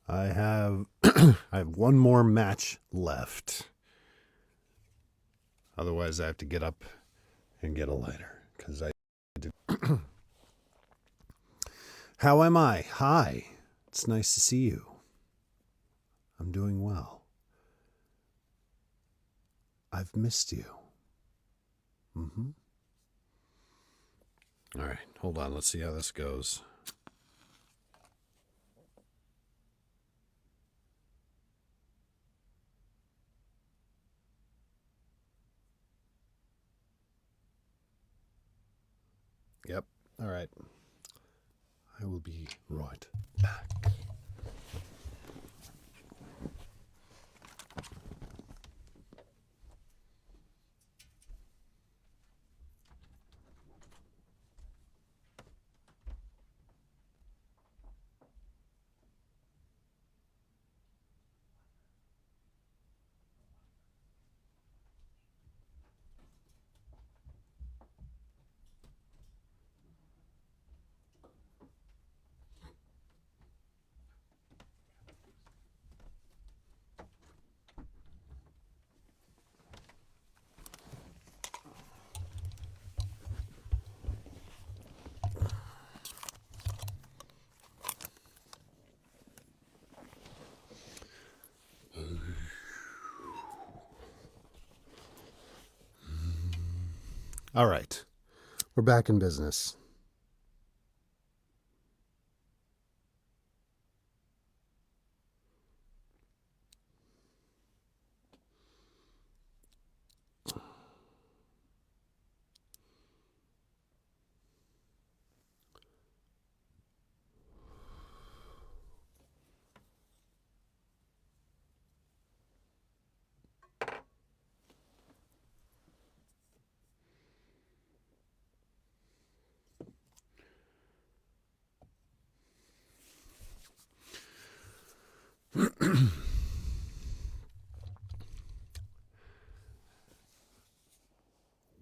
I have I have one more match left. Otherwise, I have to get up and get a lighter because I did. How am I? Hi. It's nice to see you. I'm doing well. I've missed you. Mm-hmm. All right, hold on. Let's see how this goes. Yep. All right. I will be right back. All right. We're back in business.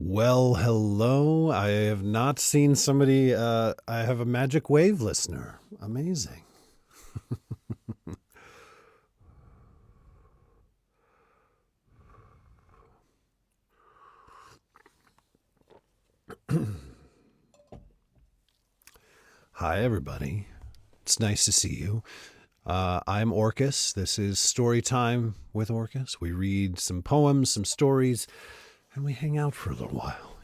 Well, hello. I have not seen somebody. I have a Magic Wave listener. Amazing. Hi, everybody. It's nice to see you. I'm Orcus. This is Story Time with Orcus. We read some poems, some stories, and we hang out for a little while,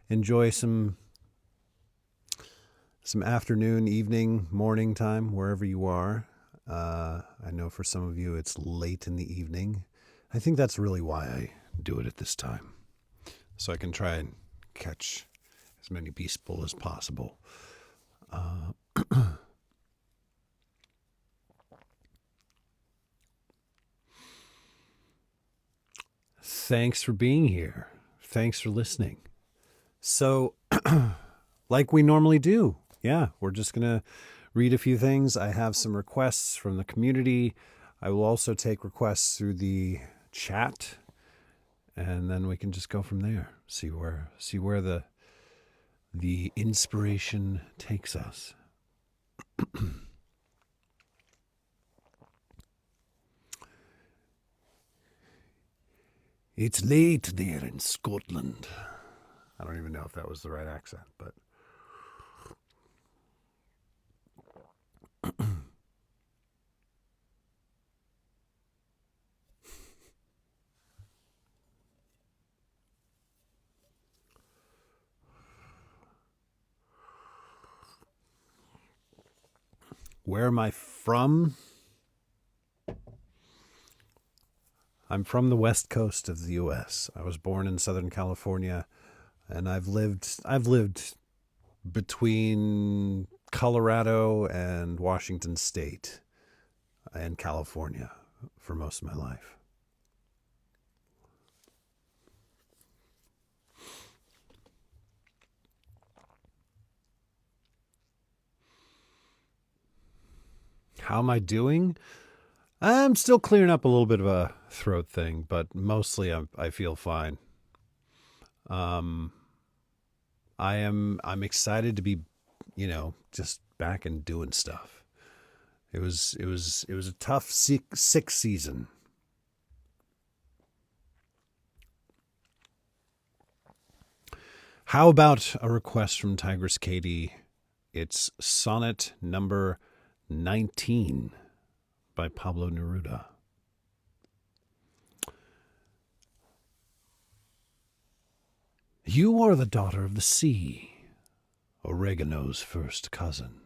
Enjoy some afternoon, evening, morning time, wherever you are. I know for some of you it's late in the evening. I think that's really why I do it at this time, so I can try and catch as many people as possible. Thanks for being here. Thanks for listening. So, like we normally do, we're just going to read a few things. I have some requests from the community. I will also take requests through the chat, and then we can just go from there. See where the inspiration takes us. It's late there in Scotland. I don't even know if that was the right accent, but where am I from? I'm from the west coast of the U.S. I was born in Southern California, and I've lived between Colorado and Washington State and California for most of my life. How am I doing? I'm still clearing up a little bit of a throat thing, but mostly I feel fine. Um, I'm excited to be, just back and doing stuff. It was a tough sick season. How about a request from Tigress Katie? It's sonnet number 19 by Pablo Neruda. You are the daughter of the sea, oregano's first cousin.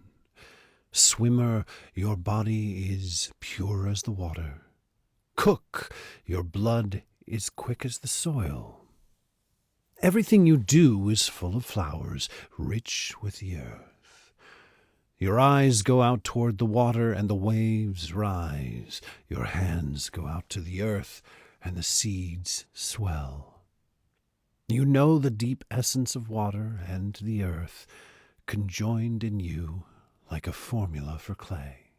Swimmer, your body is pure as the water. Cook, your blood is quick as the soil. Everything you do is full of flowers, rich with the earth. Your eyes go out toward the water, and the waves rise. Your hands go out to the earth, and the seeds swell. You know the deep essence of water and the earth, conjoined in you like a formula for clay.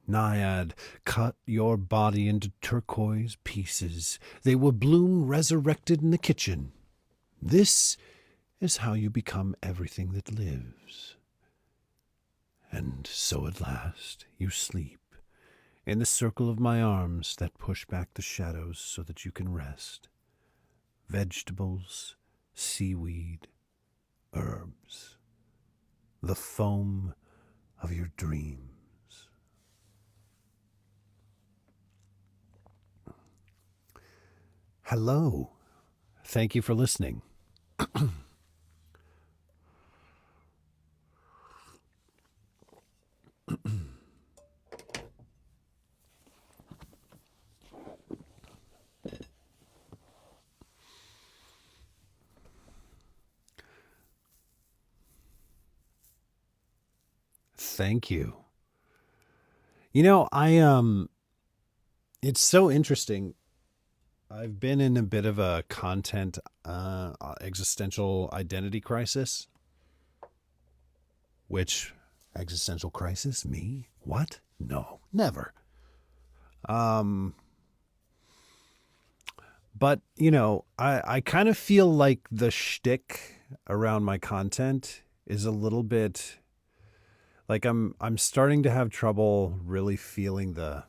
Naiad, cut your body into turquoise pieces. They will bloom resurrected in the kitchen. This is how you become everything that lives. And so at last you sleep in the circle of my arms that push back the shadows so that you can rest. Vegetables, seaweed, herbs, the foam of your dreams. Hello. Thank you for listening. Thank you. It's so interesting. I've been in a bit of a content existential identity crisis. Which existential crisis? Me? What? No, never. Um, but I kind of feel like the shtick around my content is a little bit like I'm starting to have trouble really feeling the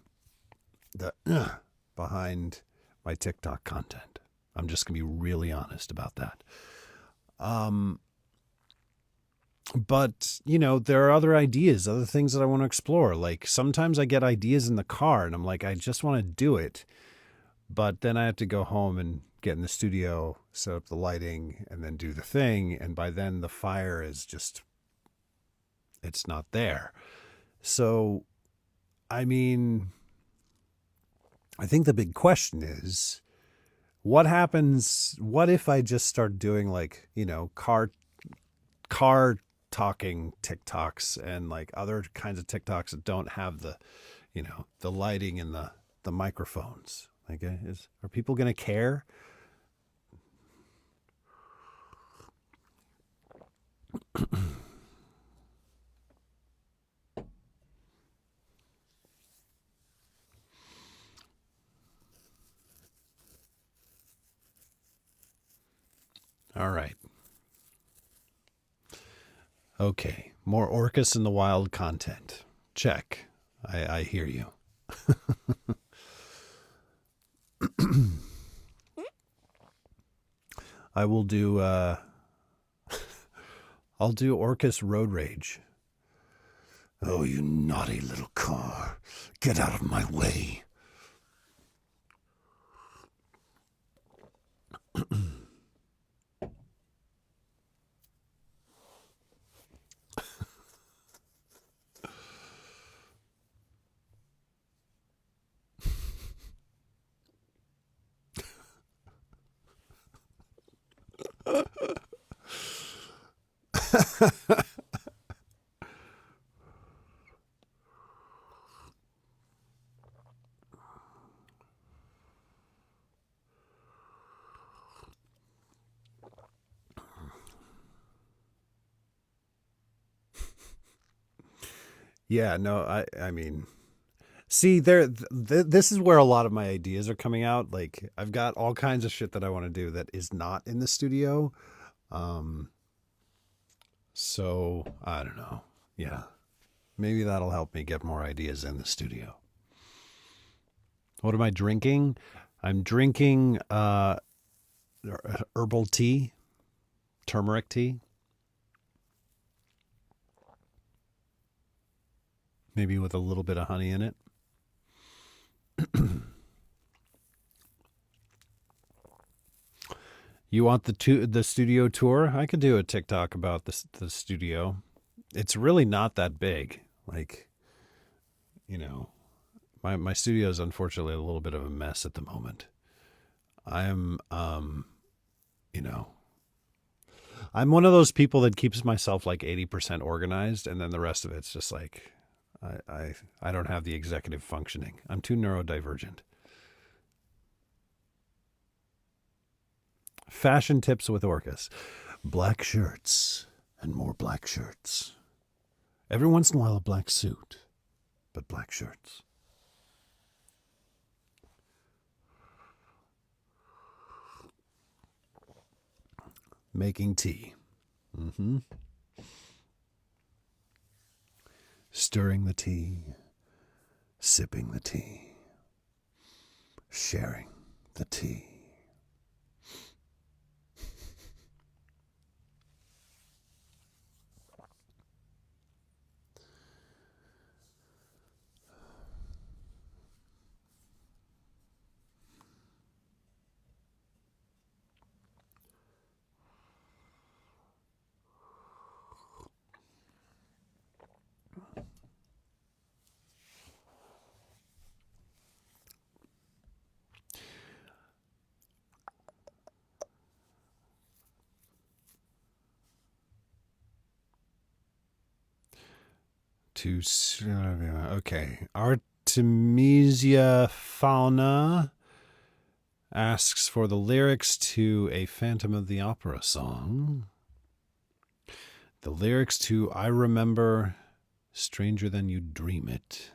behind my TikTok content. I'm just gonna be really honest about that. Um, but there are other ideas, other things that I want to explore. Like sometimes I get ideas in the car, and I'm like, I just want to do it, but then I have to go home and get in the studio, set up the lighting, and then do the thing. And by then the fire is just, it's not there. So, I mean, I think the big question is, what happens? What if I just start doing like, car talking TikToks and like other kinds of TikToks that don't have the lighting and the microphones? Like, are people going to care? All right. Okay, more Orcus in the Wild content. Check. I hear you. I will do I'll do Orcus Road Rage. Oh, you naughty little car. Get out of my way. Yeah, no, I mean, see this is where a lot of my ideas are coming out. Like I've got all kinds of shit that I want to do that is not in the studio. Um so I don't know. Yeah. Maybe that'll help me get more ideas in the studio. What am I drinking? I'm drinking herbal tea, turmeric tea, maybe with a little bit of honey in it. You want the studio tour? I could do a TikTok about the studio. It's really not that big. Like, you know, my studio is unfortunately a little bit of a mess at the moment. I'm you know, I'm one of those people that keeps myself like 80% organized, and then the rest of it's just like I don't have the executive functioning. I'm too neurodivergent. Fashion tips with Orcus. Black shirts and more black shirts. Every once in a while a black suit, but black shirts. Making tea. Mm-hmm. Stirring the tea. Sipping the tea. Sharing the tea. Okay. Artemisia Fauna asks for the lyrics to a Phantom of the Opera song. The lyrics to I Remember Stranger Than You Dream It.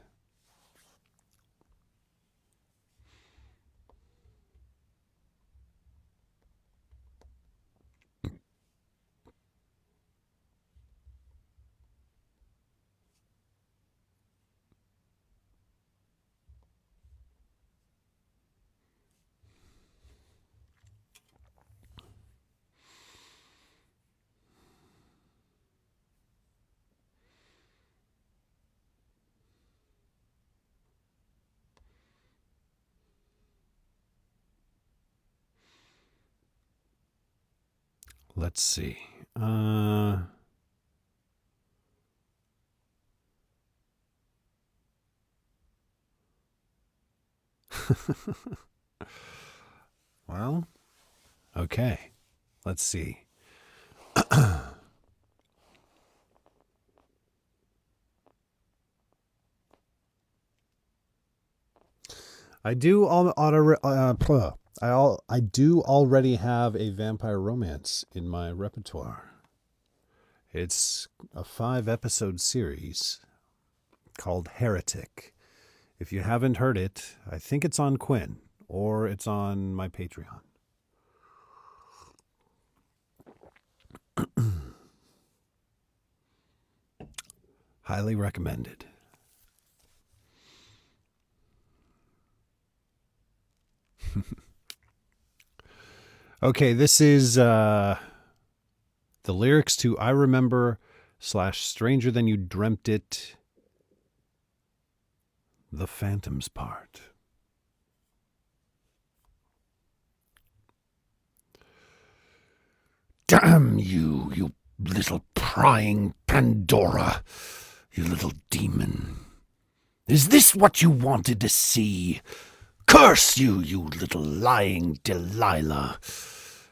Let's see. Well, okay. Let's see. I do I do already have a vampire romance in my repertoire. It's a 5-episode series called Heretic. If you haven't heard it, I think it's on Quinn or it's on my Patreon. Highly recommended. Okay, this is the lyrics to I Remember / Stranger Than You Dreamt It, the Phantoms part. Damn you, you little prying Pandora, you little demon. Is this what you wanted to see? Curse you, you little lying Delilah,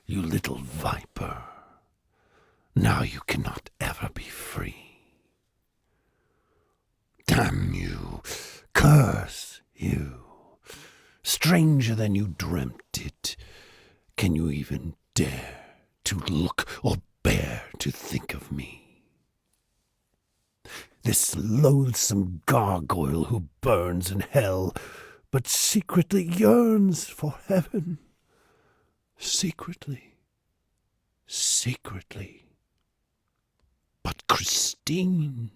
you little viper. Now you cannot ever be free. Damn you, curse you. Stranger than you dreamt it. Can you even dare to look or bear to think of me? This loathsome gargoyle who burns in hell, but secretly yearns for heaven. Secretly. But Christine,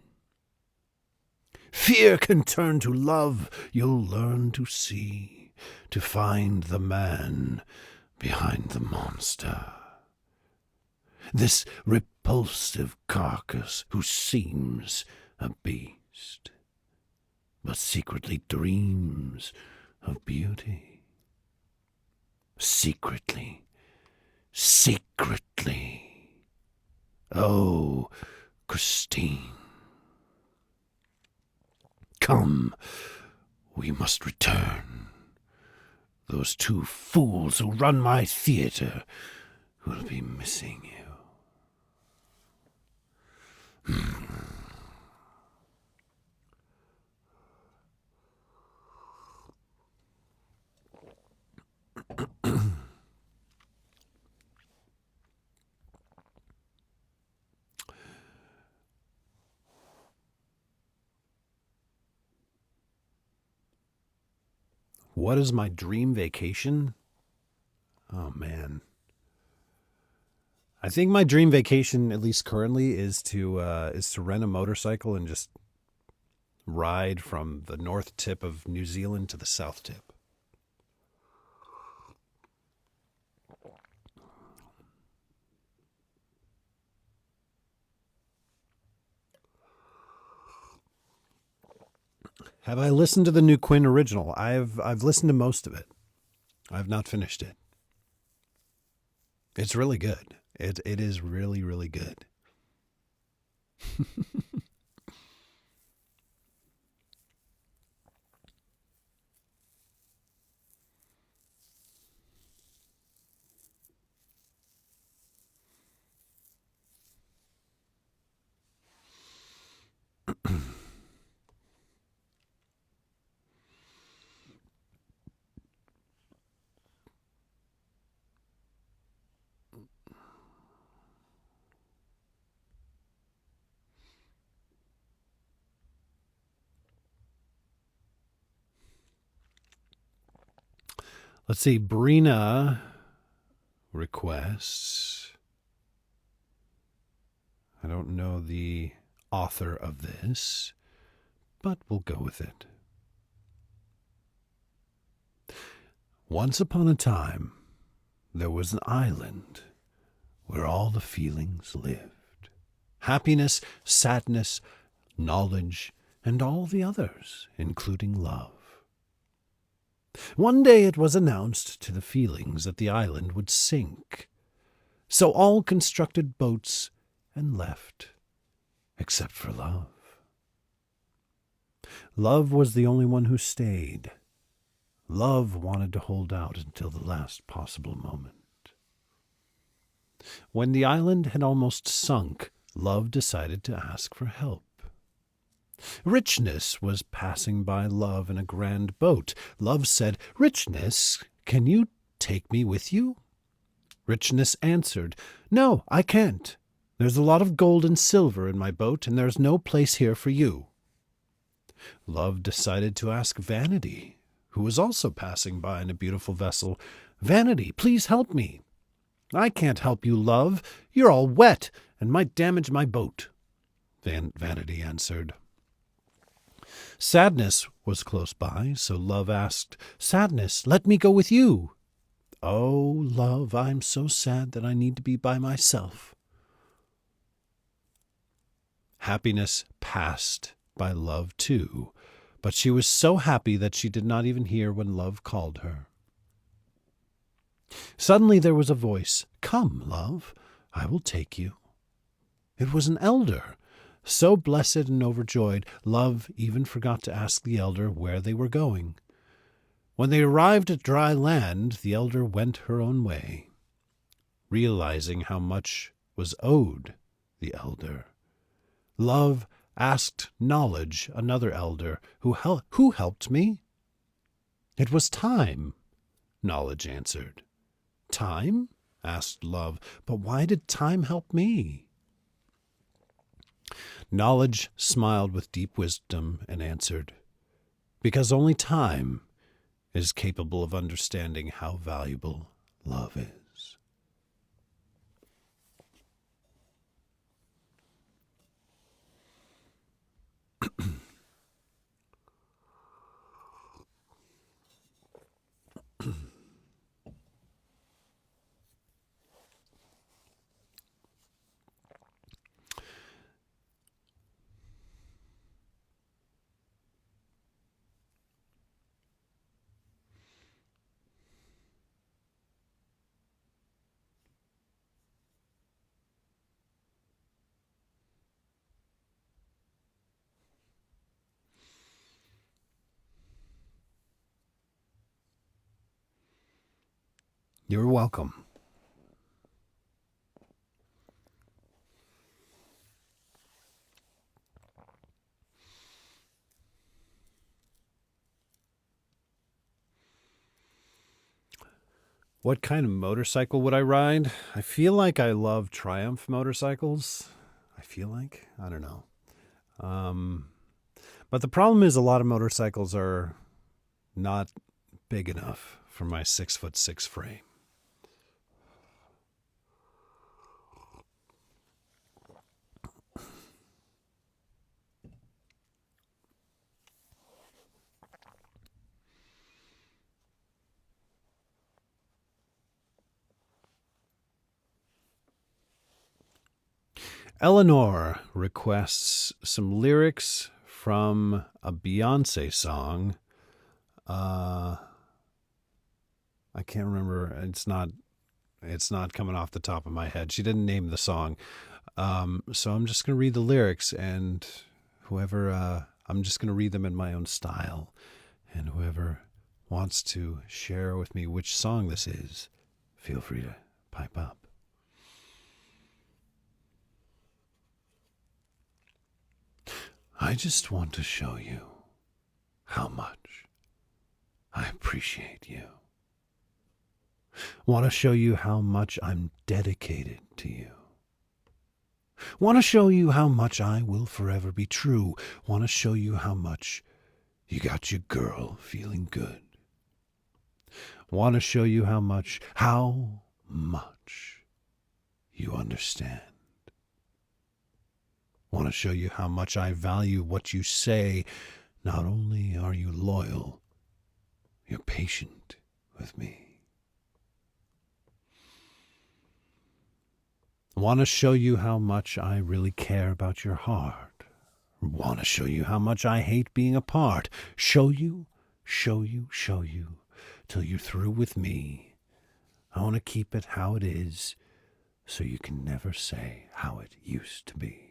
fear can turn to love, you'll learn to see, to find the man behind the monster. This repulsive carcass who seems a beast, but secretly dreams of beauty. Secretly. Oh, Christine. Come, we must return. Those two fools who run my theater will be missing you. What is my dream vacation? Oh, man. I think my dream vacation, at least currently, is to rent a motorcycle and just ride from the north tip of New Zealand to the south tip. Have I listened to the new Quinn original? I've listened to most of it. I've not finished it. It's really good. It is really, really good. Let's see. Brina requests. I don't know the author of this, but we'll go with it. Once upon a time, there was an island where all the feelings lived. Happiness, sadness, knowledge, and all the others, including love. One day it was announced to the feelings that the island would sink. So all constructed boats and left, except for love. Love was the only one who stayed. Love wanted to hold out until the last possible moment. When the island had almost sunk, love decided to ask for help. Richness was passing by love in a grand boat. Love said, "Richness, can you take me with you?" Richness answered, "No, I can't. There's a lot of gold and silver in my boat, and there's no place here for you." Love decided to ask Vanity, who was also passing by in a beautiful vessel, "Vanity, please help me." "I can't help you, love. You're all wet and might damage my boat." Vanity answered, Sadness was close by, so Love asked, "Sadness, let me go with you." "Oh, Love, I'm so sad that I need to be by myself." Happiness passed by Love too, but she was so happy that she did not even hear when Love called her. Suddenly there was a voice. "Come, Love, I will take you." It was an elder. So blessed and overjoyed, Love even forgot to ask the elder where they were going. When they arrived at dry land, the elder went her own way. Realizing how much was owed the elder, Love asked Knowledge, another elder, who helped me? "It was Time," Knowledge answered. "Time?" asked Love. "But why did Time help me?" Knowledge smiled with deep wisdom and answered, "Because only Time is capable of understanding how valuable love is." You're welcome. What kind of motorcycle would I ride? I feel like I love Triumph motorcycles. I don't know. But the problem is a lot of motorcycles are not big enough for my 6'6" frame. Eleanor requests some lyrics from a Beyonce song. I can't remember. It's not coming off the top of my head. She didn't name the song. So I'm just going to read the lyrics, and I'm just going to read them in my own style. And whoever wants to share with me which song this is, feel free to pipe up. I just want to show you how much I appreciate you. Want to show you how much I'm dedicated to you. Want to show you how much I will forever be true. Want to show you how much you got your girl feeling good. Want to show you how much you understand. Want to show you how much I value what you say. Not only are you loyal, you're patient with me. Want to show you how much I really care about your heart. Want to show you how much I hate being apart. Show you, till you're through with me. I want to keep it how it is, so you can never say how it used to be.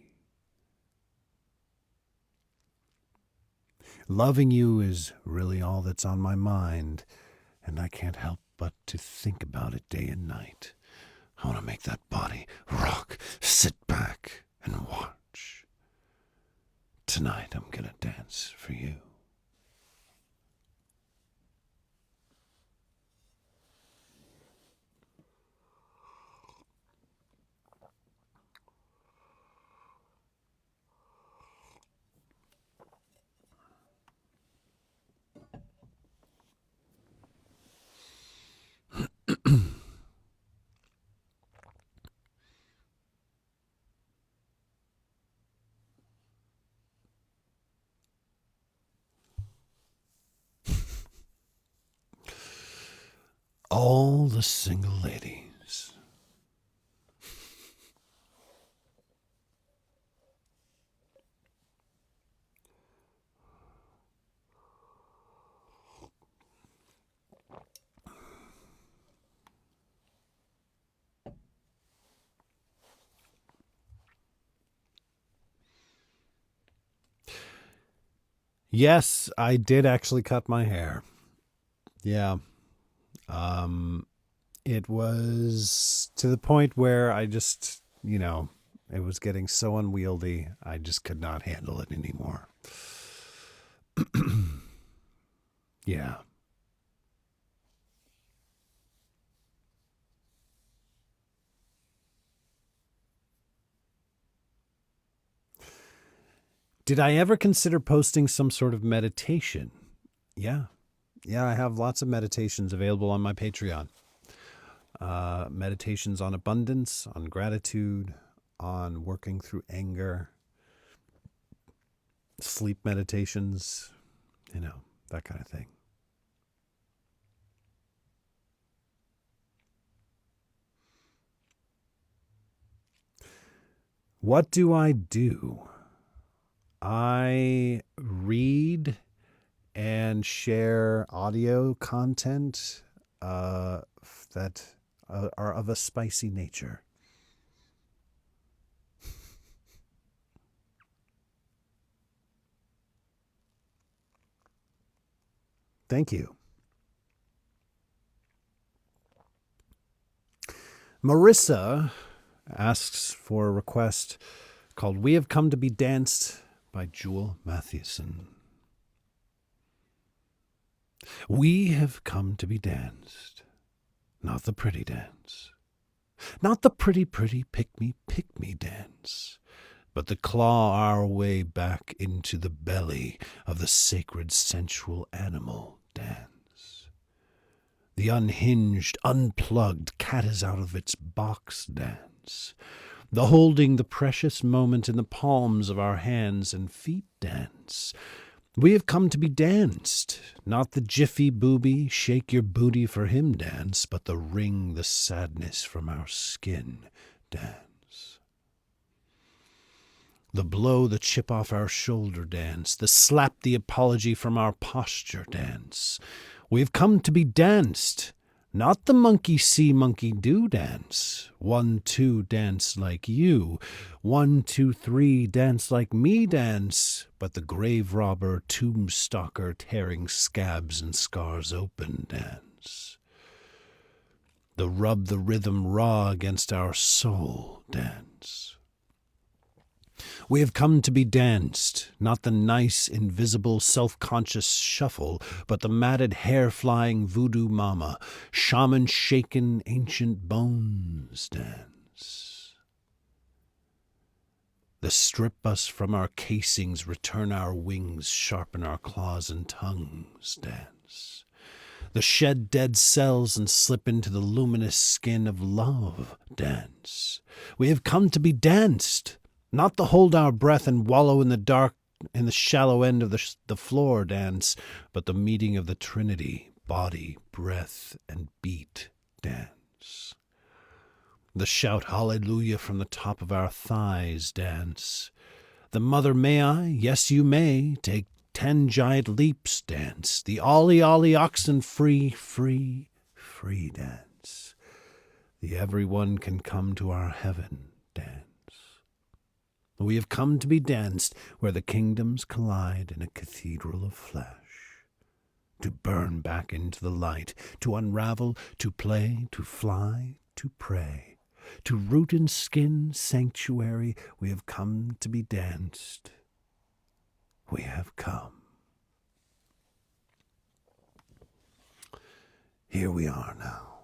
Loving you is really all that's on my mind, and I can't help but to think about it day and night. I want to make that body rock, sit back, and watch. Tonight I'm gonna dance for you. all the single ladies. Yes, I did actually cut my hair. Yeah. It was to the point where I just, it was getting so unwieldy, I just could not handle it anymore. Yeah. Did I ever consider posting some sort of meditation? Yeah. Yeah, I have lots of meditations available on my Patreon. Meditations on abundance, on gratitude, on working through anger, sleep meditations, that kind of thing. What do? I read and share audio content that are of a spicy nature. Thank you. Marissa asks for a request called We Have Come to Be Danced by Jewel Mathewson. We have come to be danced, not the pretty dance, not the pretty pick me dance, but the claw our way back into the belly of the sacred sensual animal dance. The unhinged, unplugged cat is out of its box dance. The holding the precious moment in the palms of our hands and feet dance. We have come to be danced, not the jiffy booby, shake your booty for him dance, but the wring the sadness from our skin dance. The blow the chip off our shoulder dance, the slap the apology from our posture dance. We have come to be danced, not the monkey see, monkey do dance. 1, 2, dance like you. 1, 2, 3, dance like me dance. But the grave robber, tomb stalker, tearing scabs and scars open dance. The rub the rhythm raw against our soul dance. We have come to be danced, not the nice, invisible, self-conscious shuffle, but the matted hair-flying voodoo mama, shaman-shaken ancient bones dance. The strip us from our casings, return our wings, sharpen our claws and tongues dance. The shed dead cells and slip into the luminous skin of love dance. We have come to be danced, not the hold our breath and wallow in the dark in the shallow end of the floor dance, but the meeting of the Trinity, body, breath, and beat dance. The shout hallelujah from the top of our thighs dance. The mother may I, yes you may, take 10 giant leaps dance. The ollie ollie oxen free dance. The everyone can come to our heaven dance. We have come to be danced where the kingdoms collide in a cathedral of flesh. To burn back into the light, to unravel, to play, to fly, to pray. To root and skin sanctuary, we have come to be danced. We have come. Here we are now.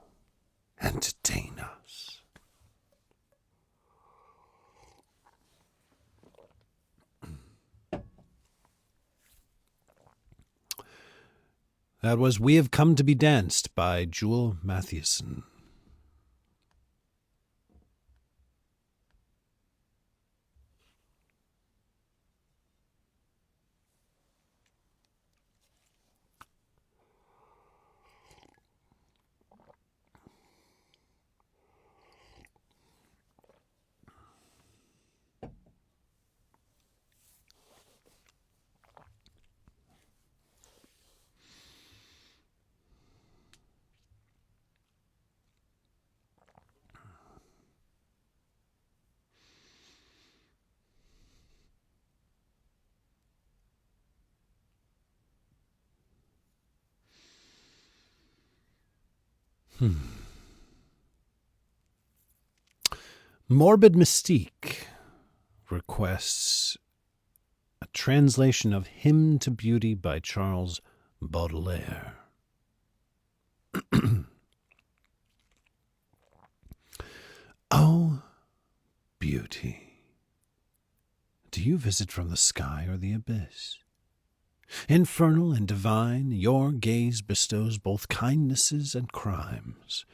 Entertain us. That was We Have Come to Be Danced by Jewel Mathewson. Morbid Mystique requests a translation of Hymn to Beauty by Charles Baudelaire. Oh, beauty, do you visit from the sky or the abyss? Infernal and divine, your gaze bestows both kindnesses and crimes.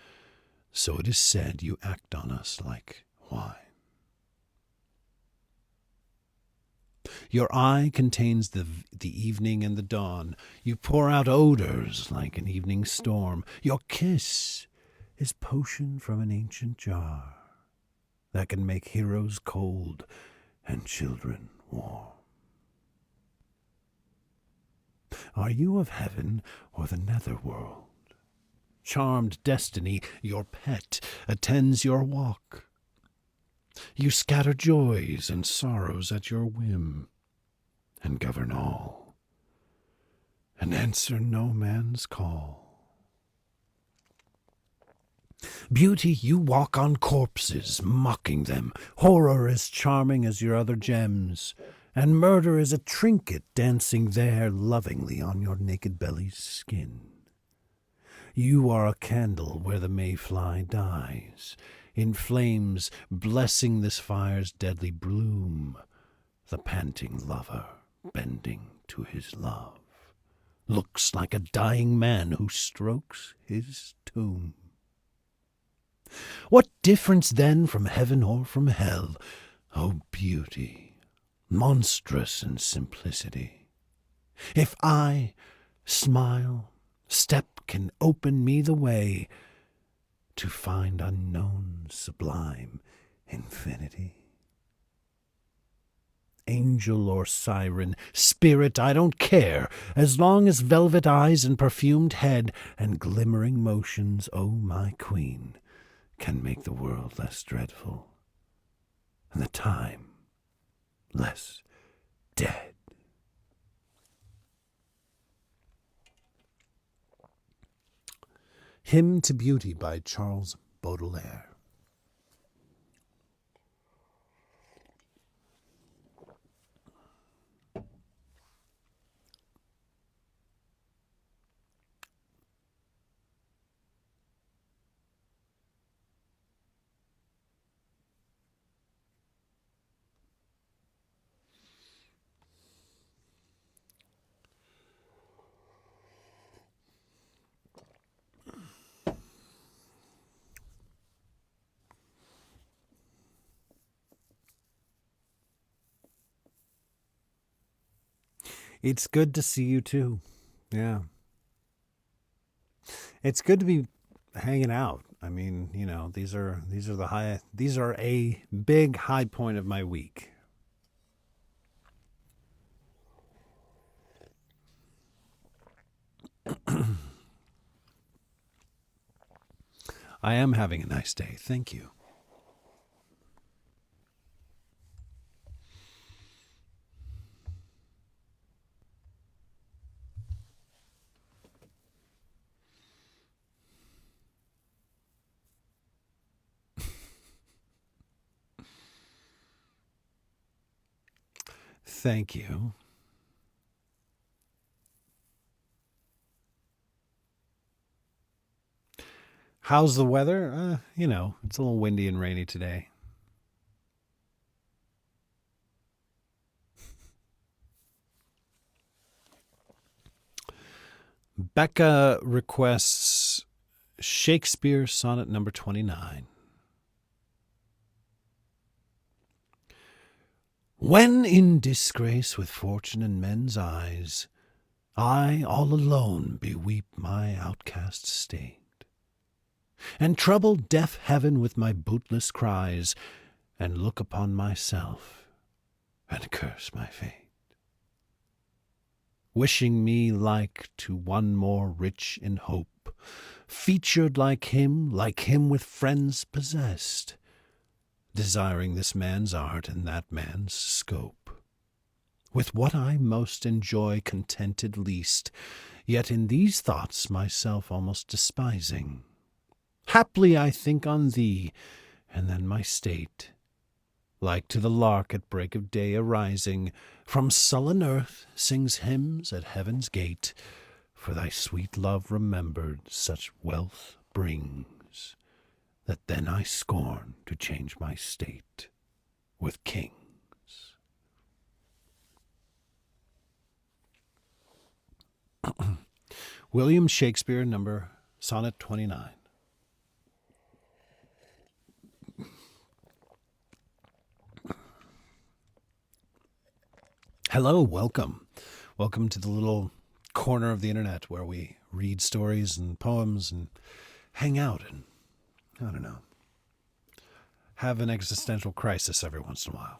So it is said you act on us like wine. Your eye contains the evening and the dawn. You pour out odors like an evening storm. Your kiss is potion from an ancient jar that can make heroes cold and children warm. Are you of heaven or the netherworld? Charmed destiny, your pet, attends your walk. You scatter joys and sorrows at your whim, and govern all, and answer no man's call. Beauty, you walk on corpses, mocking them. Horror is charming as your other gems, and murder is a trinket dancing there lovingly on your naked belly's skin. You are a candle where the mayfly dies, in flames blessing this fire's deadly bloom. The panting lover, bending to his love, looks like a dying man who strokes his tomb. What difference then from heaven or from hell? O beauty, monstrous in simplicity! If I smile, step can open me the way to find unknown sublime infinity. Angel or siren, spirit, I don't care, as long as velvet eyes and perfumed head and glimmering motions, O my queen, can make the world less dreadful and the time less dead. Hymn to Beauty by Charles Baudelaire. It's good to see you too. Yeah. It's good to be hanging out. I mean, you know, these are a big high point of my week. I am having a nice day. Thank you. Thank you. How's the weather? You know, it's a little windy and rainy today. Becca requests Shakespeare Sonnet number 29. When in disgrace with fortune and men's eyes, I all alone beweep my outcast state, and trouble deaf heaven with my bootless cries, and look upon myself, and curse my fate, wishing me like to one more rich in hope, featured like him with friends possessed, desiring this man's art and that man's scope. With what I most enjoy contented least, yet in these thoughts myself almost despising, Haply I think on thee, and then my state, like to the lark at break of day arising, from sullen earth sings hymns at heaven's gate, for thy sweet love remembered such wealth brings, that then I scorn to change my state with kings. William Shakespeare, Sonnet 29. Hello, welcome. Welcome to the little corner of the internet where we read stories and poems and hang out and, I don't know, have an existential crisis every once in a while.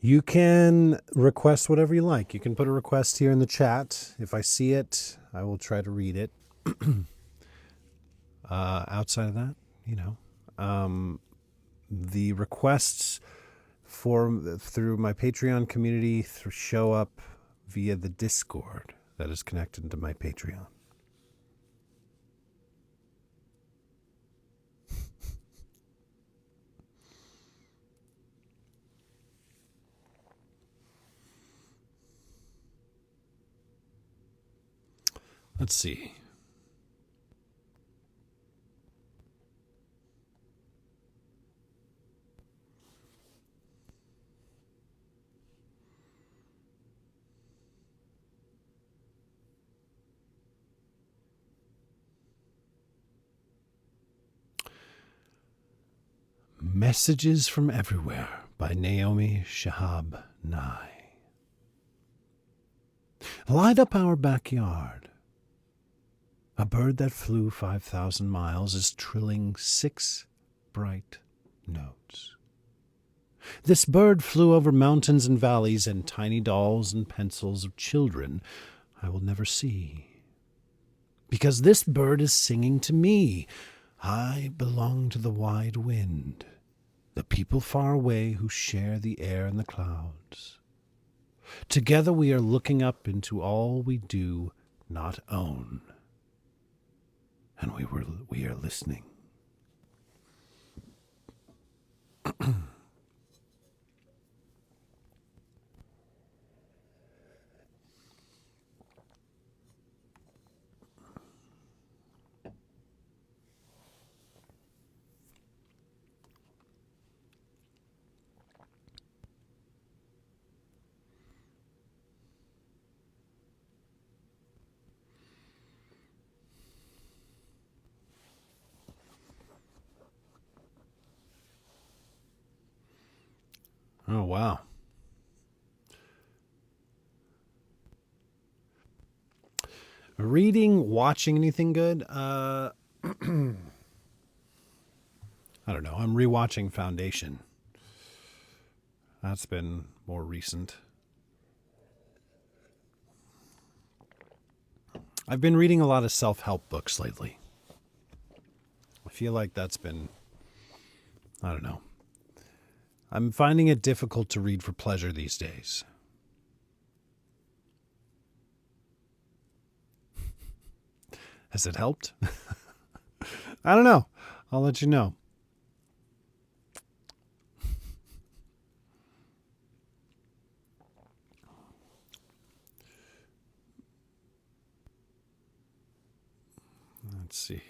You can request whatever you like. You can put a request here in the chat. If I see it, I will try to read it. Outside of that, the requests through my Patreon community show up via the Discord that is connected to my Patreon. Let's see. Messages from Everywhere by Naomi Shihab Nye. Light up our backyard. A bird that flew 5,000 miles is trilling 6 bright notes. This bird flew over mountains and valleys and tiny dolls and pencils of children I will never see. Because this bird is singing to me. I belong to the wide wind, the people far away who share the air and the clouds. Together we are looking up into all we do not own. And we are listening. Oh, wow. Reading, watching anything good? I don't know. I'm rewatching Foundation. That's been more recent. I've been reading a lot of self-help books lately. I feel like that's been, I don't know. I'm finding it difficult to read for pleasure these days. Has it helped? I don't know. I'll let you know. Let's see.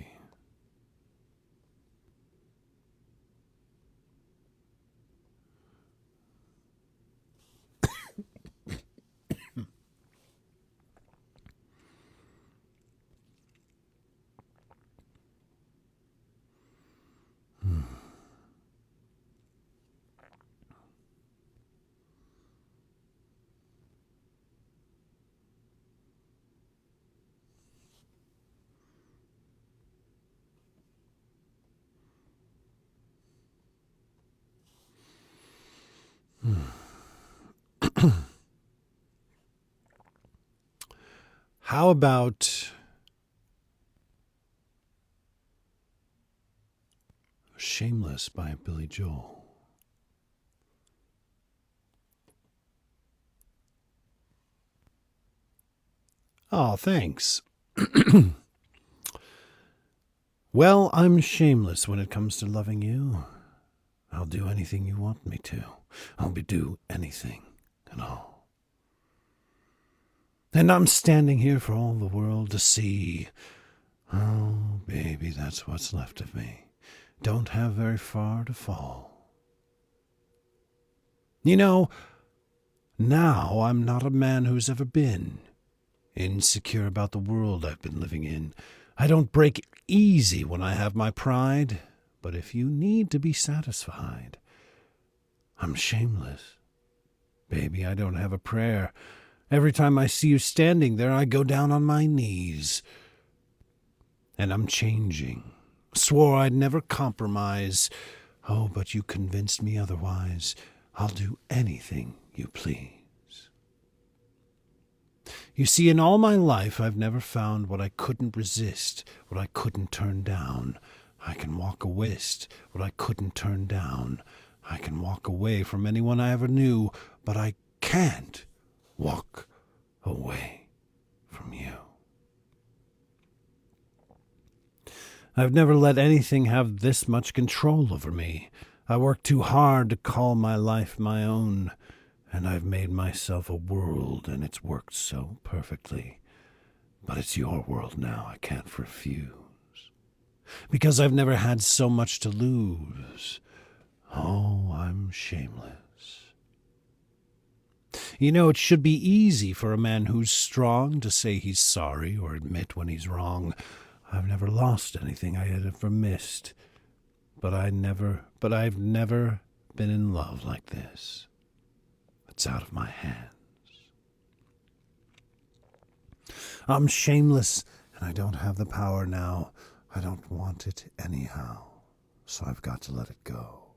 How about Shameless by Billy Joel? Oh, thanks. Well, I'm shameless when it comes to loving you. I'll do anything you want me to. Do anything at all. And I'm standing here for all the world to see. Oh, baby, that's what's left of me. Don't have very far to fall. You know, now I'm not a man who's ever been insecure about the world I've been living in. I don't break easy when I have my pride, but if you need to be satisfied, I'm shameless. Baby, I don't have a prayer. Every time I see you standing there, I go down on my knees. And I'm changing. Swore I'd never compromise. Oh, but you convinced me otherwise. I'll do anything you please. You see, in all my life, I've never found what I couldn't resist, what I couldn't turn down. I can walk a whist, what I couldn't turn down. I can walk away from anyone I ever knew, but I can't walk away from you. I've never let anything have this much control over me. I work too hard to call my life my own. And I've made myself a world, and it's worked so perfectly. But it's your world now, I can't refuse. Because I've never had so much to lose. Oh, I'm shameless. You know, it should be easy for a man who's strong to say he's sorry or admit when he's wrong. I've never lost anything I had ever missed. But I've never been in love like this. It's out of my hands. I'm shameless, and I don't have the power now. I don't want it anyhow, so I've got to let it go.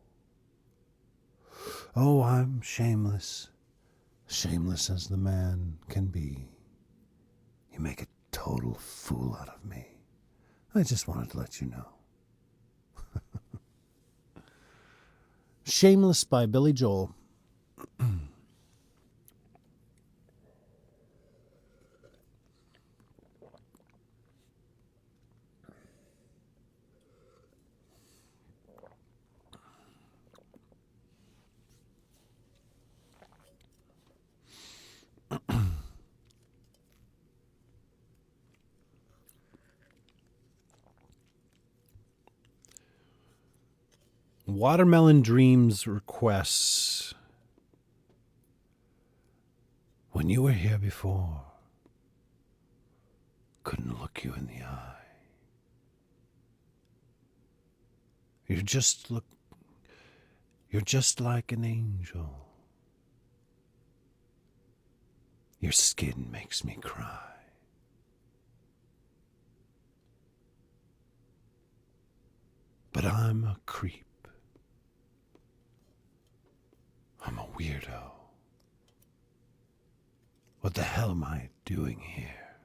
Oh, I'm shameless, shameless as the man can be. You make a total fool out of me. I just wanted to let you know. Shameless by Billy Joel. Watermelon Dreams requests. When you were here before, couldn't look you in the eye. You're just like an angel. Your skin makes me cry. But I'm a creep. I'm a weirdo. What the hell am I doing here?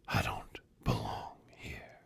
I don't belong here.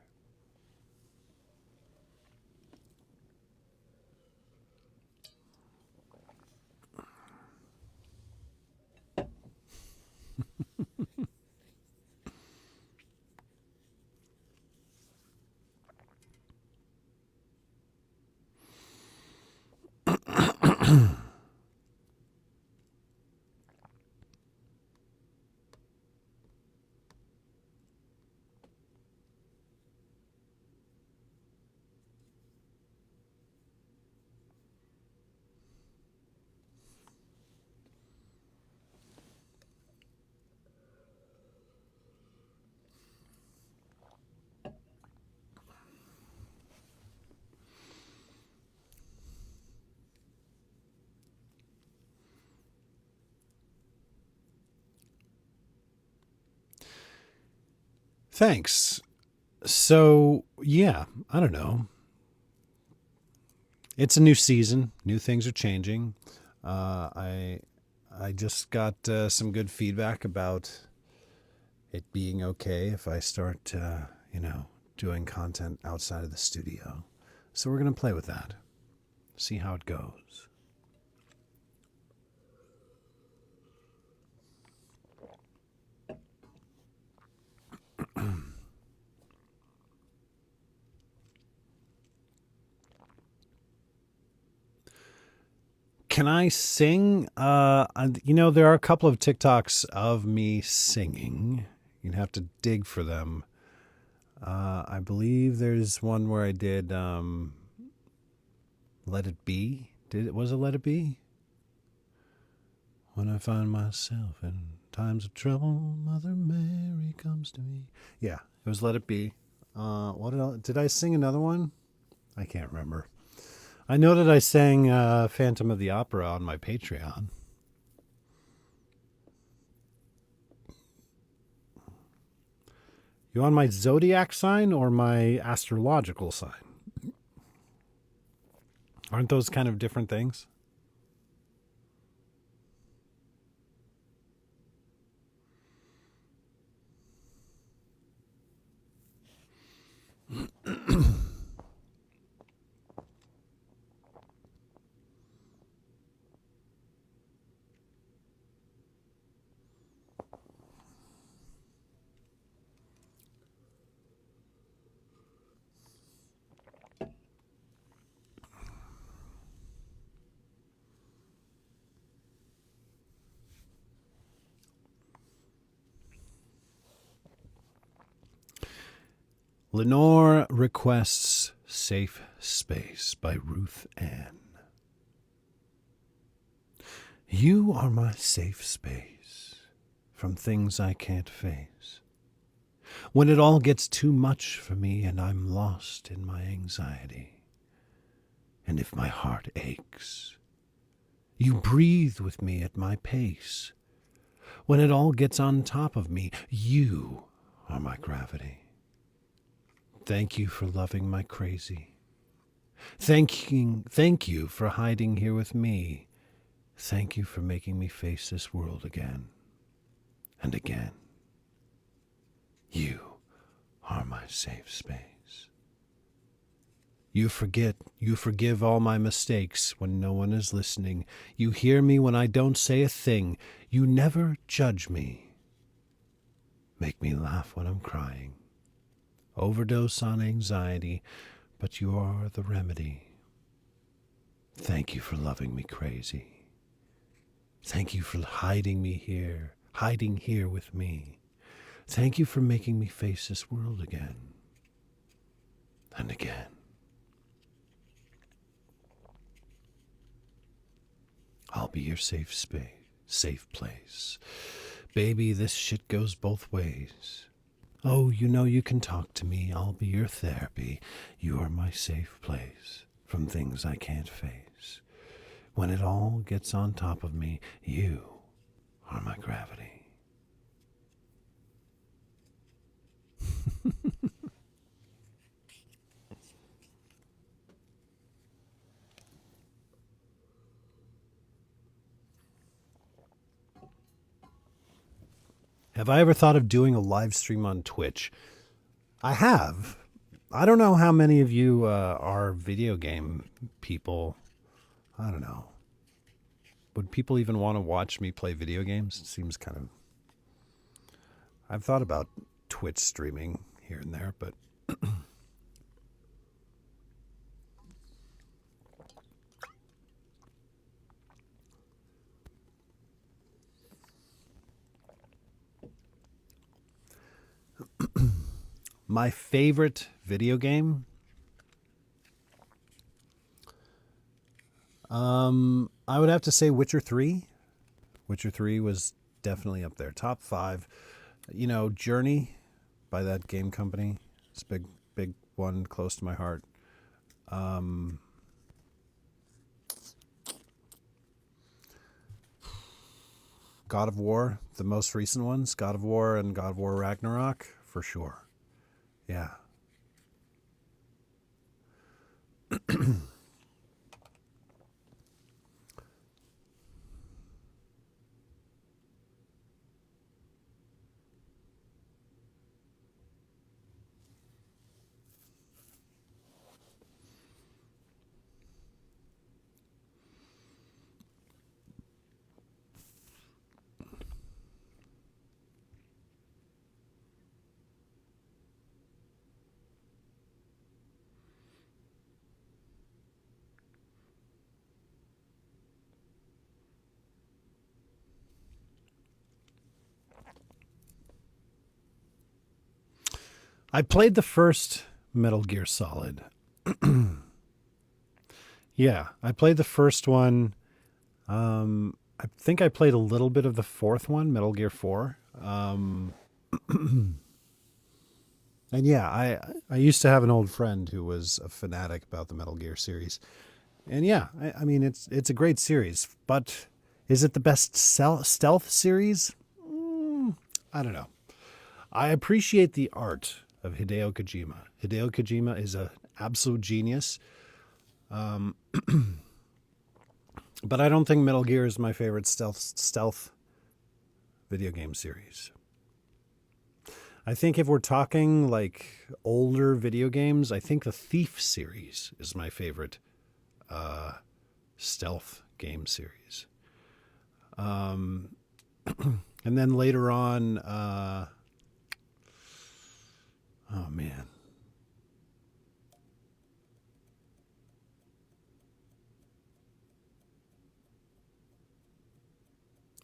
Thanks. So, yeah, I don't know. It's a new season. New things are changing. I just got some good feedback about it being okay if I start, doing content outside of the studio. So we're going to play with that, see how it goes. Can I sing? There are a couple of TikToks of me singing. You'd have to dig for them. I believe there's one where I did Let It Be. Was it Let It Be? When I find myself in times of trouble, Mother Mary comes to me. Yeah, it was Let It Be. What else? Did I sing another one? I can't remember. I know that I sang Phantom of the Opera on my Patreon. You on my zodiac sign or my astrological sign? Aren't those kind of different things? Lenore requests Safe Space by Ruth Ann. You are my safe space from things I can't face. When it all gets too much for me and I'm lost in my anxiety, and if my heart aches, you breathe with me at my pace. When it all gets on top of me, you are my gravity. Thank you for loving my crazy. Thank you for hiding here with me. Thank you for making me face this world again and again. You are my safe space. You forgive all my mistakes when no one is listening. You hear me when I don't say a thing. You never judge me. Make me laugh when I'm crying. Overdose on anxiety, but you are the remedy. Thank you for loving me crazy. Thank you for hiding here with me. Thank you for making me face this world again and again. I'll be your safe place. Baby, this shit goes both ways. Oh, you can talk to me. I'll be your therapy. You are my safe place from things I can't face. When it all gets on top of me, you are my gravity. Have I ever thought of doing a live stream on Twitch? I have. I don't know how many of you are video game people. I don't know. Would people even want to watch me play video games? It seems kind of... I've thought about Twitch streaming here and there, but... My favorite video game? I would have to say Witcher 3. Witcher 3 was definitely up there. Top 5. Journey by that game company. It's a big one close to my heart. God of War, the most recent ones, God of War and God of War Ragnarok, for sure. Yeah. I played the first Metal Gear Solid. Yeah, I played the first one. I think I played a little bit of the fourth one, Metal Gear 4. And yeah, I used to have an old friend who was a fanatic about the Metal Gear series. And yeah, I mean it's a great series, but is it the best stealth series? I don't know. I appreciate the art of Hideo Kojima. Hideo Kojima is an absolute genius. But I don't think Metal Gear is my favorite stealth video game series. I think if we're talking like older video games, I think the Thief series is my favorite stealth game series. And then later on, oh man.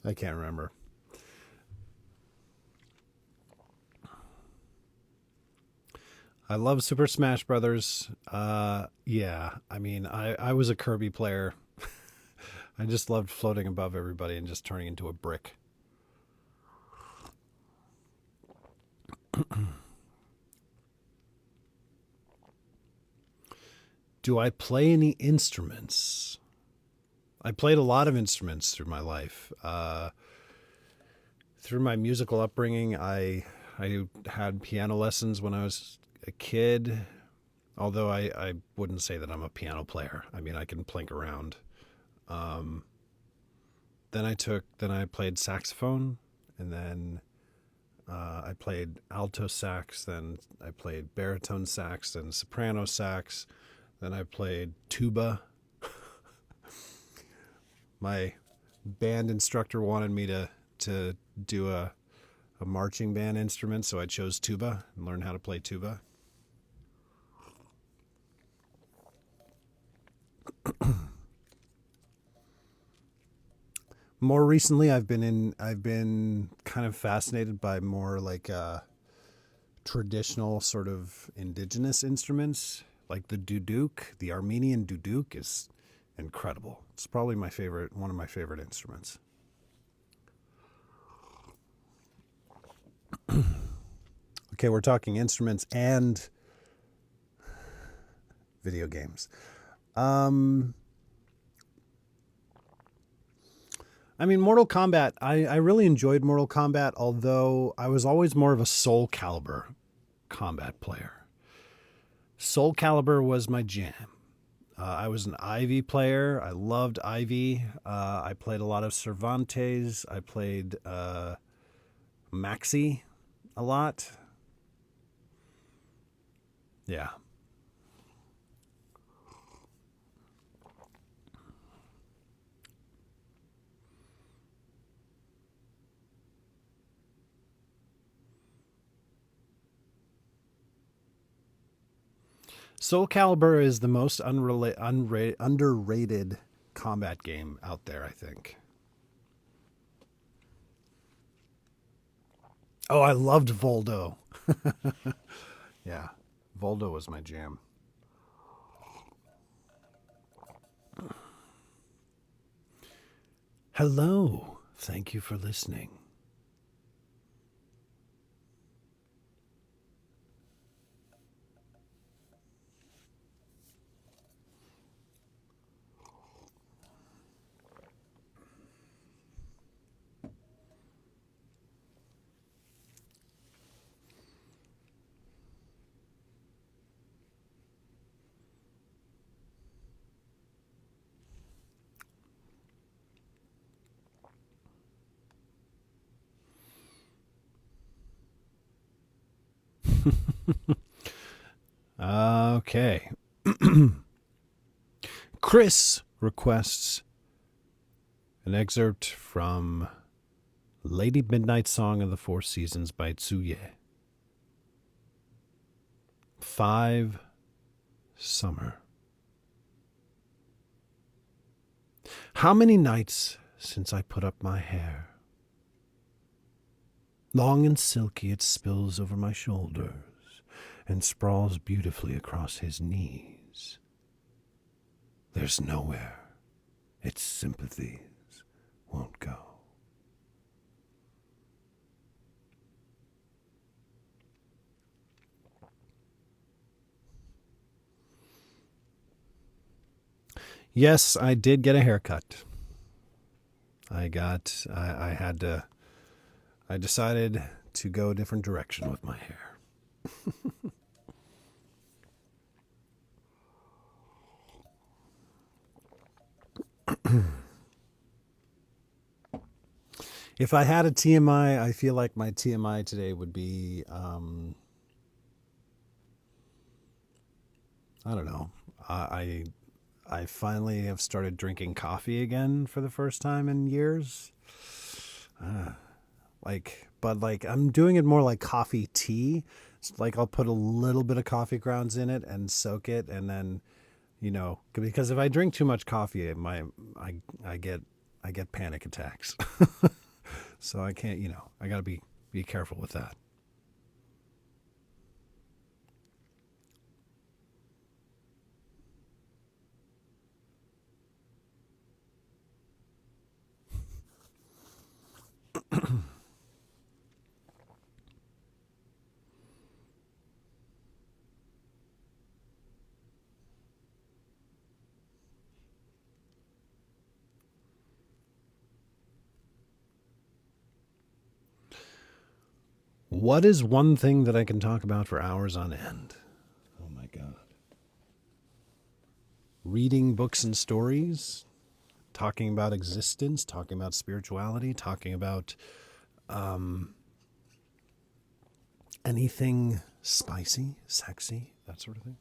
I can't remember. I love Super Smash Brothers. Yeah, I mean, I was a Kirby player. I just loved floating above everybody and just turning into a brick. Do I play any instruments? I played a lot of instruments through my life. Through my musical upbringing, I had piano lessons when I was a kid. Although I wouldn't say that I'm a piano player. I mean, I can plink around. Then I played saxophone, and then I played alto sax. Then I played baritone sax, then soprano sax. Then I played tuba. My band instructor wanted me to do a marching band instrument, so I chose tuba and learned how to play tuba. More recently, I've been kind of fascinated by more like traditional sort of indigenous instruments, like the duduk. The Armenian duduk is incredible. It's probably one of my favorite instruments. Okay, we're talking instruments and video games. I mean, Mortal Kombat, I really enjoyed Mortal Kombat, although I was always more of a Soul Calibur combat player. Soul Calibur was my jam. I was an Ivy player. I loved Ivy. I played a lot of Cervantes. I played Maxi a lot. Yeah. Soul Calibur is the most underrated combat game out there, I think. Oh, I loved Voldo. Yeah, Voldo was my jam. Hello. Thank you for listening. Okay. Chris requests an excerpt from Lady Midnight Song of the Four Seasons by Tsuye. 5 Summer. How many nights since I put up my hair? Long and silky it spills over my shoulders, and sprawls beautifully across his knees. There's nowhere its sympathies won't go. Yes, I did get a haircut. I decided to go a different direction with my hair. If I had a TMI, I feel like my TMI today would be, I don't know. I finally have started drinking coffee again for the first time in years. But I'm doing it more like coffee tea. It's like I'll put a little bit of coffee grounds in it and soak it, and then, because if I drink too much coffee, I get panic attacks. So I can't, I got to be careful with that. What is one thing that I can talk about for hours on end? Oh my God. Reading books and stories, talking about existence, talking about spirituality, talking about anything spicy, sexy, that sort of thing.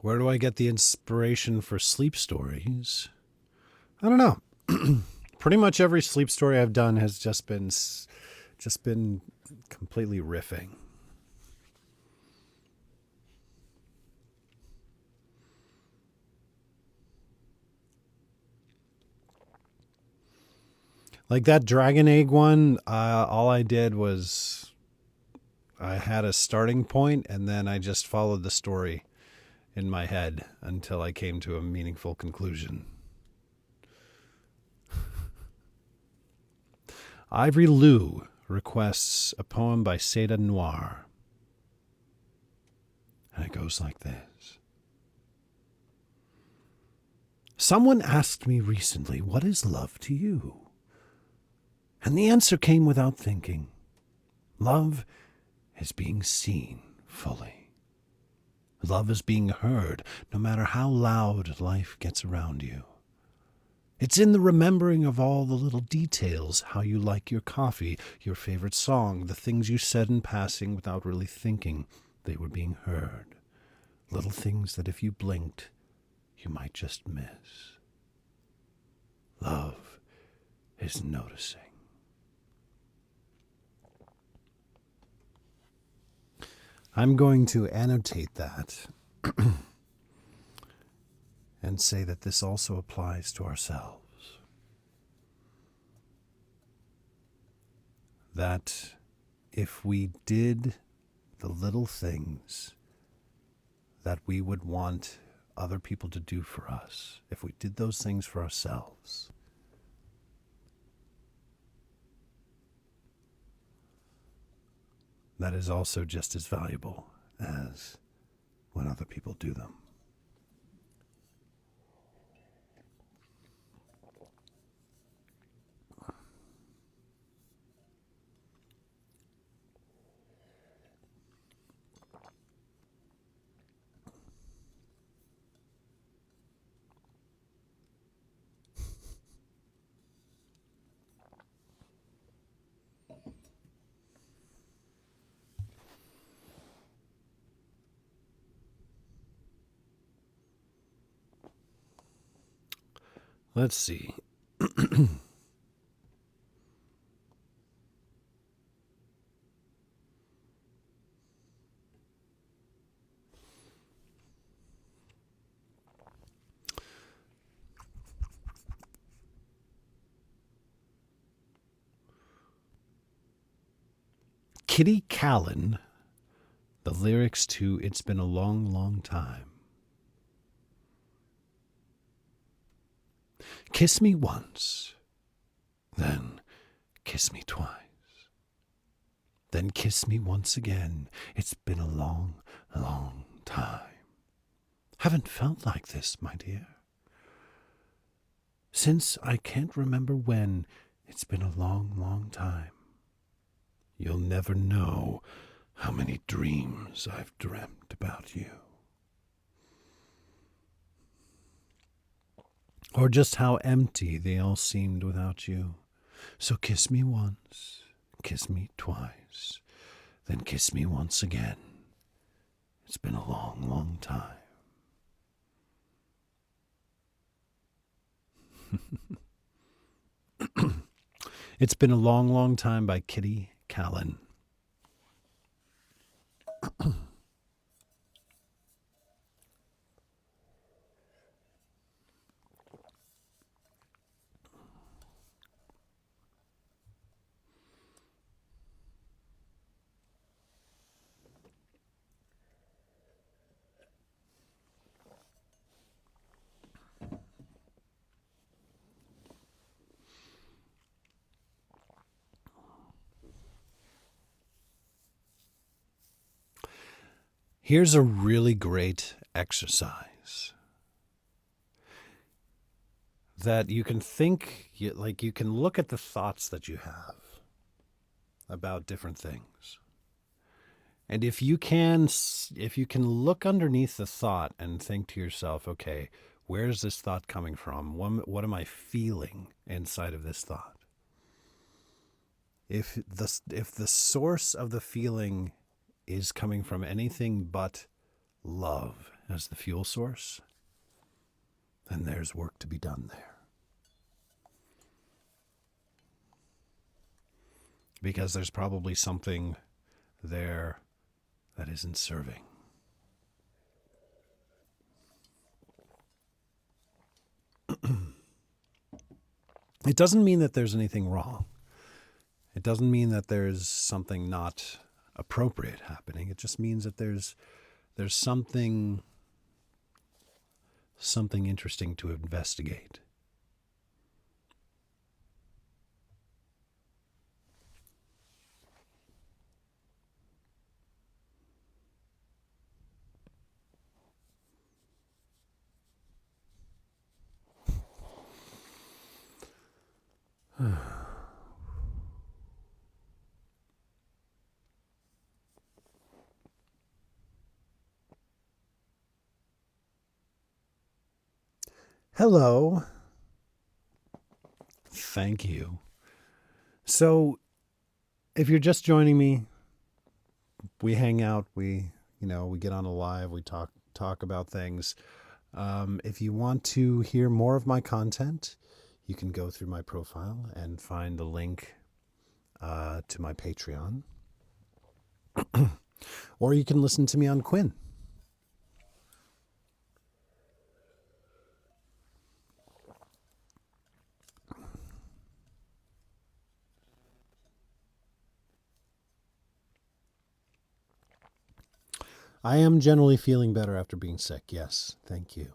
Where do I get the inspiration for sleep stories? I don't know. Pretty much every sleep story I've done has just been completely riffing. Like that dragon egg one, all I did was I had a starting point and then I just followed the story in my head until I came to a meaningful conclusion. Ivory Lou requests a poem by Seda Noir. And it goes like this. Someone asked me recently, what is love to you? And the answer came without thinking. Love is being seen fully. Love is being heard, no matter how loud life gets around you. It's in the remembering of all the little details, how you like your coffee, your favorite song, the things you said in passing without really thinking they were being heard. Little things that if you blinked, you might just miss. Love is noticing. I'm going to annotate that and say that this also applies to ourselves. That if we did the little things that we would want other people to do for us, if we did those things for ourselves, that is also just as valuable as when other people do them. Let's see. Kitty Callan, the lyrics to It's Been a Long, Long Time. Kiss me once, then kiss me twice. Then kiss me once again. It's been a long, long time. Haven't felt like this, my dear. Since I can't remember when, it's been a long, long time. You'll never know how many dreams I've dreamt about you. Or just how empty they all seemed without you. So kiss me once, kiss me twice, then kiss me once again. It's been a long, long time. It's Been a Long, Long Time by Kitty Callan. Here's a really great exercise that you can think, like you can look at the thoughts that you have about different things. And if you can look underneath the thought and think to yourself, okay, where's this thought coming from? What am I feeling inside of this thought? If the source of the feeling is coming from anything but love as the fuel source, then there's work to be done there. Because there's probably something there that isn't serving. It doesn't mean that there's anything wrong. It doesn't mean that there's something not appropriate happening. It just means that there's something interesting to investigate. Hello. Thank you. So, if you're just joining me, we hang out, we get on a live, we talk about things. If you want to hear more of my content, you can go through my profile and find the link to my Patreon. Or you can listen to me on Quinn. I am generally feeling better after being sick. Yes, thank you.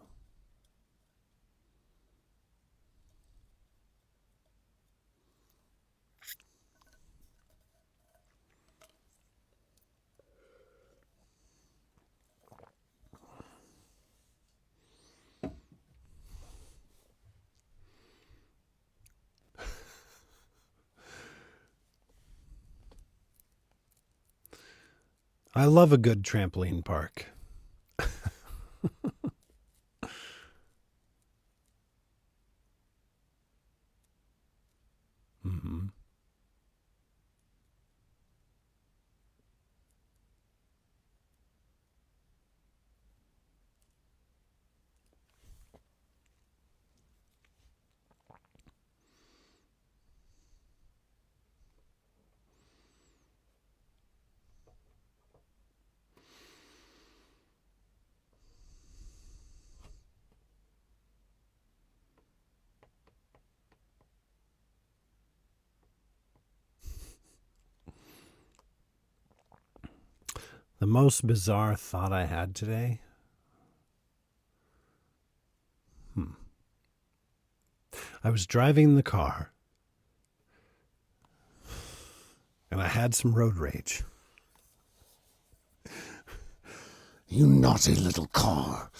I love a good trampoline park. Mm-hmm. The most bizarre thought I had today. I was driving the car and I had some road rage. You naughty little car.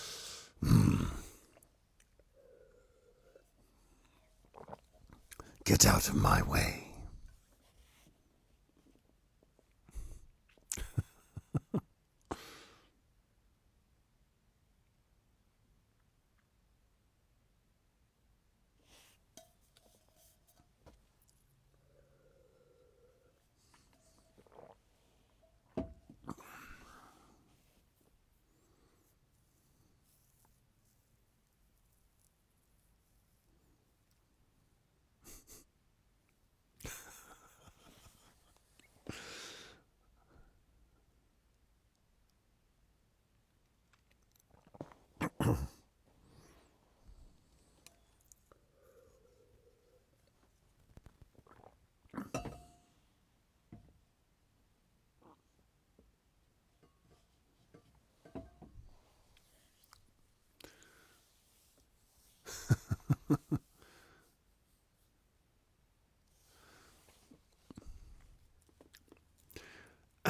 Get out of my way.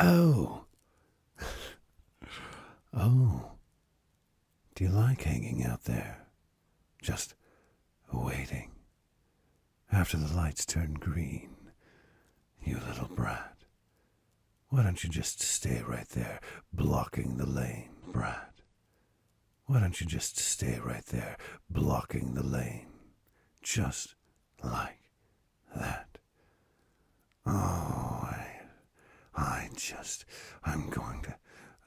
Oh. Oh. Do you like hanging out there? Just waiting. After the lights turn green. You little brat. Why don't you just stay right there, blocking the lane, brat? Why don't you just stay right there, blocking the lane? Just like that. Oh, I'm going to.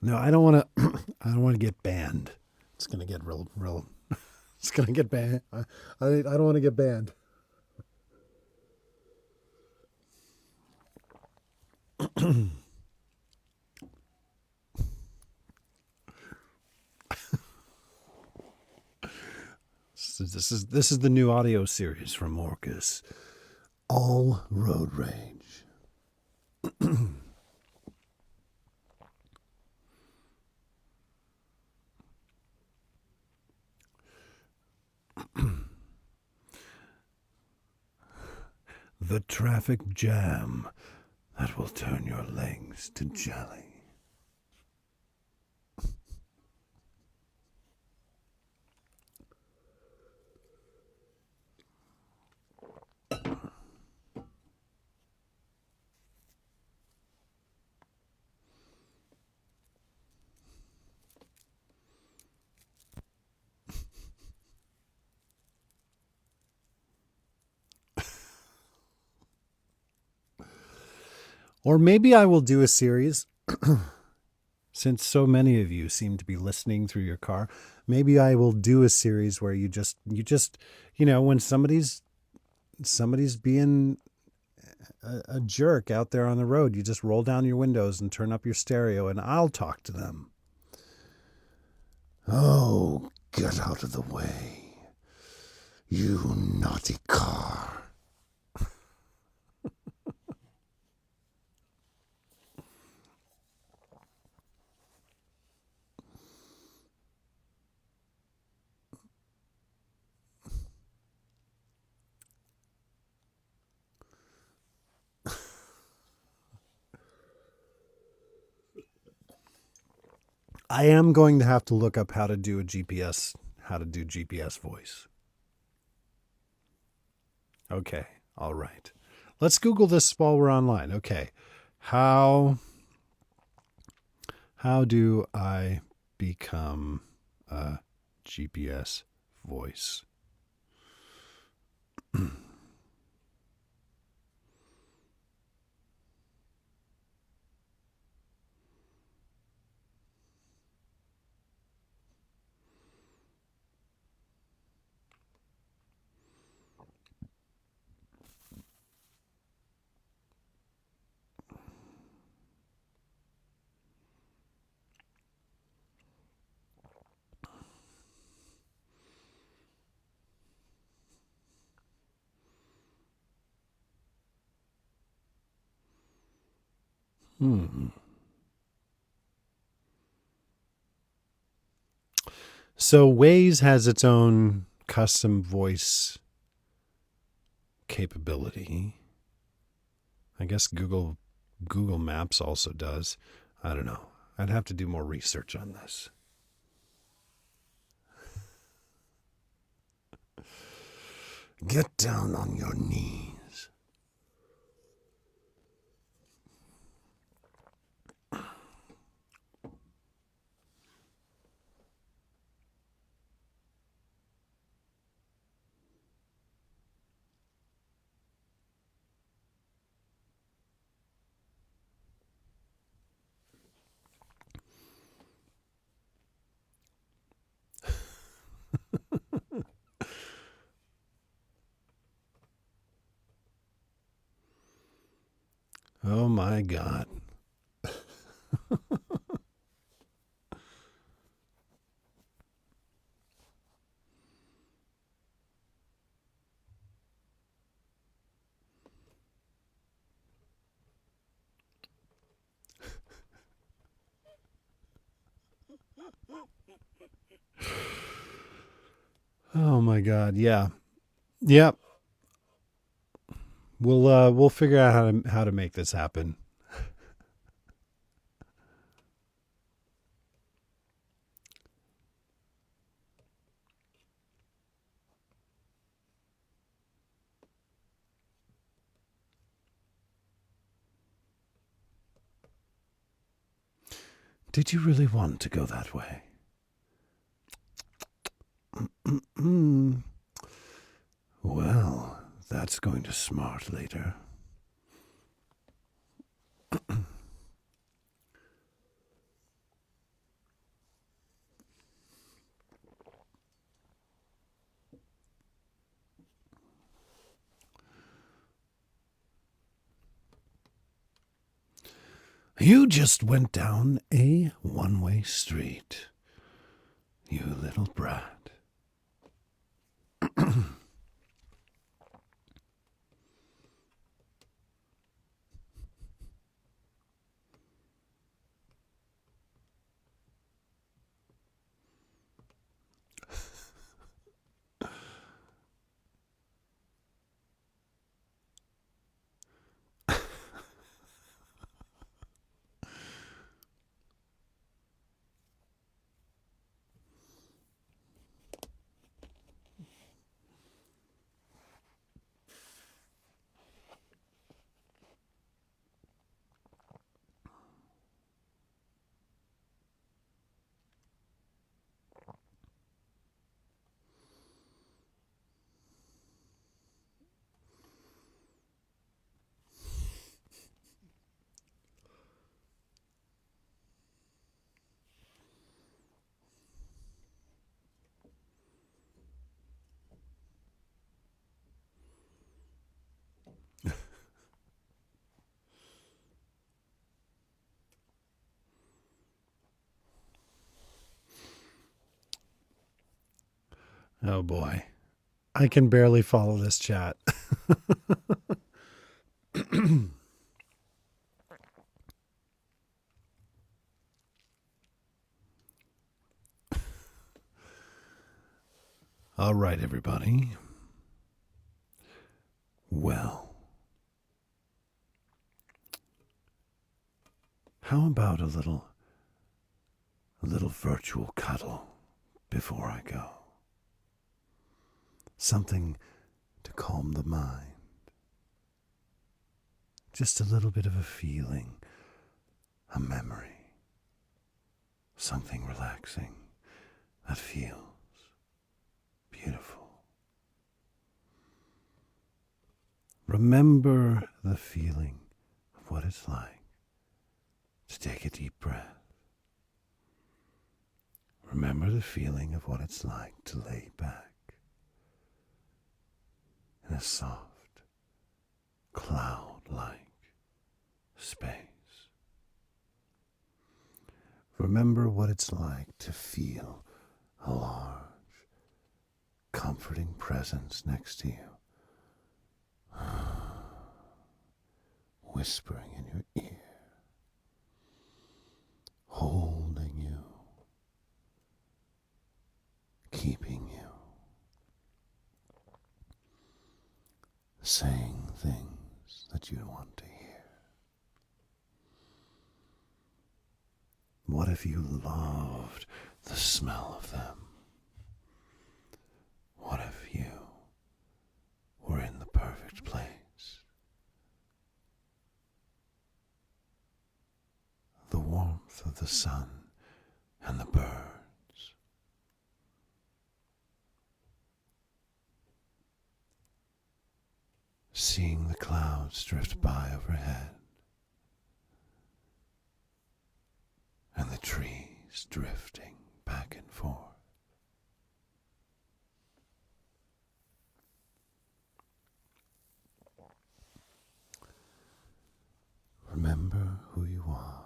No, I don't want to. I don't want to get banned. It's gonna get real. It's gonna get banned. I don't want to get banned. This is the new audio series from Orcus. All road rage. The traffic jam that will turn your legs to jelly. Or maybe I will do a series, since so many of you seem to be listening through your car. Maybe I will do a series where you just, when somebody's being a jerk out there on the road, you just roll down your windows and turn up your stereo, and I'll talk to them. Oh, get out of the way. You naughty car. I am going to have to look up how to do GPS voice. Okay, all right. Let's Google this while we're online. Okay, how do I become a GPS voice? So Waze has its own custom voice capability. I guess Google Maps also does. I don't know. I'd have to do more research on this. Get down on your knees. Oh my God. Oh my God. Yeah. Yep. We'll figure out how to make this happen. Did you really want to go that way? Mm. Well, that's going to smart later. You just went down a one-way street, you little brat. Oh boy. I can barely follow this chat. All right, everybody. Well, how about a little virtual cuddle before I go? Something to calm the mind. Just a little bit of a feeling, a memory, something relaxing that feels beautiful. Remember the feeling of what it's like to take a deep breath. Remember the feeling of what it's like to lay back in a soft, cloud-like space. Remember what it's like to feel a large, comforting presence next to you, whispering in your ear, holding you, keeping you, saying things that you want to hear. What if you loved the smell of them? What if you were in the perfect place? The warmth of the sun and the birds. Seeing the clouds drift by overhead and the trees drifting back and forth. Remember who you are.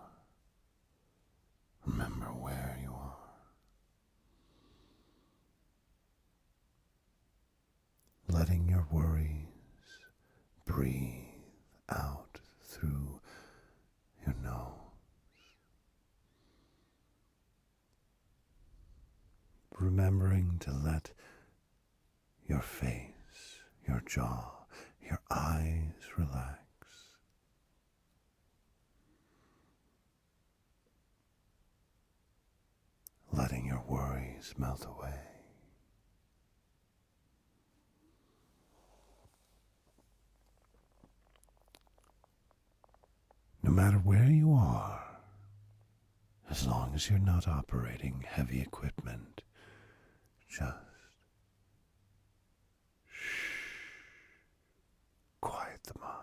Remember where you are. Letting your worries breathe out through your nose. Remembering to let your face, your jaw, your eyes relax. Letting your worries melt away. No matter where you are, as long as you're not operating heavy equipment, just quiet the mind.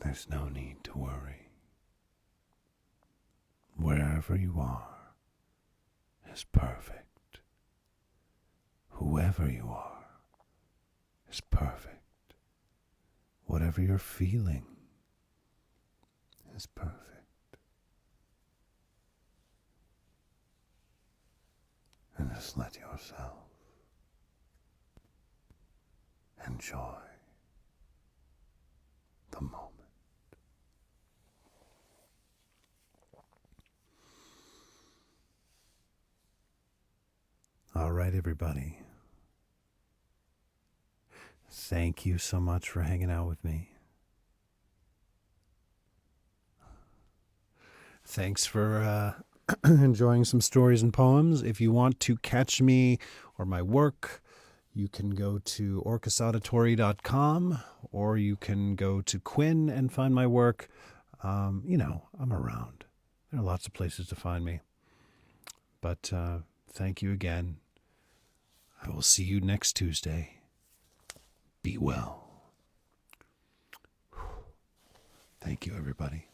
There's no need to worry. Wherever you are is perfect. Whoever you are is perfect. Whatever you're feeling is perfect. And just let yourself enjoy the moment. All right, everybody. Thank you so much for hanging out with me. Thanks for enjoying some stories and poems. If you want to catch me or my work, you can go to orcusauditory.com or you can go to Quinn and find my work. I'm around. There are lots of places to find me. But thank you again. I will see you next Tuesday. Be well. Thank you, everybody.